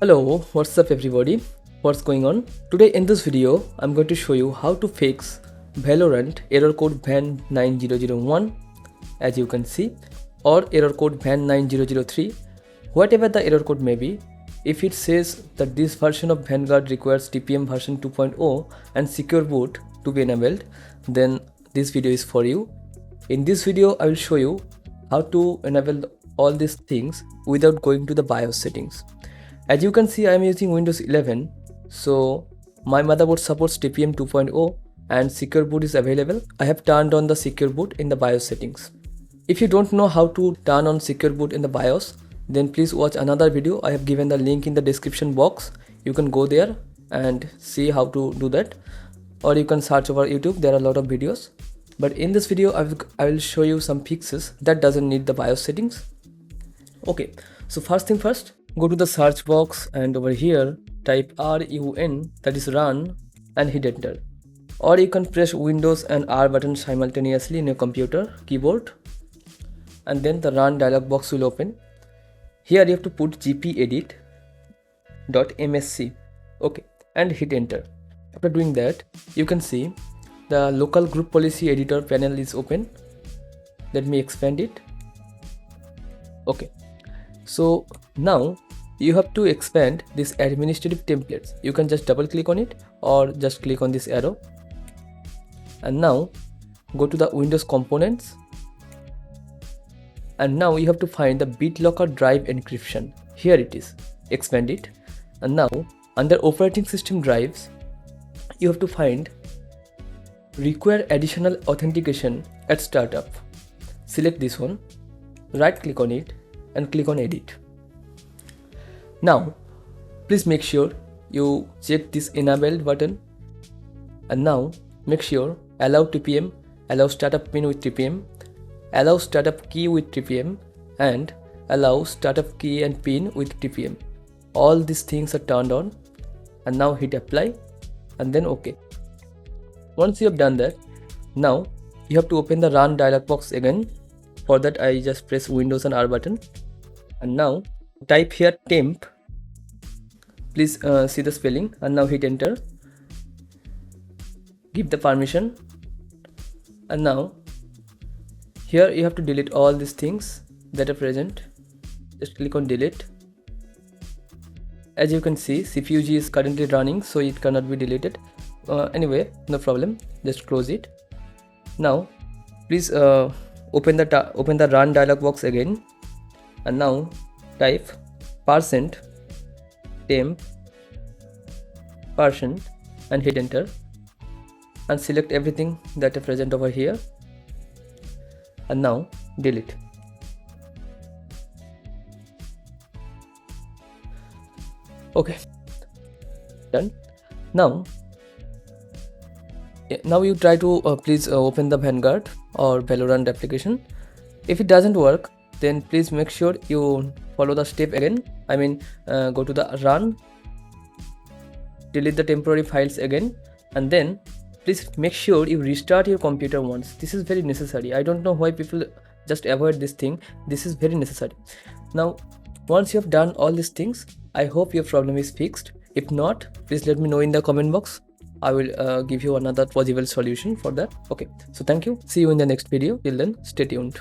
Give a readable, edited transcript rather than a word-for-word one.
Hello, what's up everybody? What's going on? Today in this video, I'm going to show you how to fix Valorant error code van 9001 as you can see, or error code van 9003, whatever the error code may be. If it says that this version of Vanguard requires TPM version 2.0 and secure boot to be enabled, then this video is for you. In this video, I will show you how to enable all these things without going to the BIOS settings. As you can see, I am using Windows 11, so my motherboard supports TPM 2.0 and secure boot is available. I have turned on the secure boot in the BIOS settings. If you don't know how to turn on secure boot in the BIOS, then please watch another video. I have given the link in the description box. You can go there and see how to do that, or you can search over YouTube. There are a lot of videos, but in this video I will show you some fixes that doesn't need the BIOS settings. Okay, so first thing first, go to the search box and over here type RUN, that is run, and hit enter. Or you can press Windows and R button simultaneously in your computer keyboard, and then the run dialog box will open. Here you have to put gpedit.msc, okay, and hit enter. After doing that, you can see the local group policy editor panel is open. Let me expand it. Okay, so now you have to expand this administrative templates. You can just double click on it or just click on this arrow, and now go to the Windows components, and now you have to find the BitLocker drive encryption. Here it is, expand it, and now under operating system drives you have to find require additional authentication at startup. Select this one, right click on it and click on edit. Now please make sure you check this enabled button, and now make sure allow TPM, allow startup pin with TPM, allow startup key with TPM, and allow startup key and pin with TPM. All these things are turned on, and now hit apply and then OK. Once you have done that, now you have to open the run dialog box again. For that I just press Windows and R button, and now type here temp. Please see the spelling, and now hit enter. Give the permission, and now here you have to delete all these things that are present. Just click on delete. As you can see, CPUG is currently running, so it cannot be deleted. Anyway, no problem, just close it. Now please open the run dialog box again, and now type %temp and hit enter, and select everything that is present over here, and now delete. Okay, done. Now you try to please open the Vanguard or Valorant application. If it doesn't work, then please make sure you follow the step again. I mean, go to the run, delete the temporary files again, and then please make sure you restart your computer once. This is very necessary. I don't know why people just avoid this thing. This is very necessary. Now once you have done all these things, I hope your problem is fixed. If not, please let me know in the comment box. I will give you another possible solution for that. Okay, so thank you. See you in the next video. Till then, stay tuned.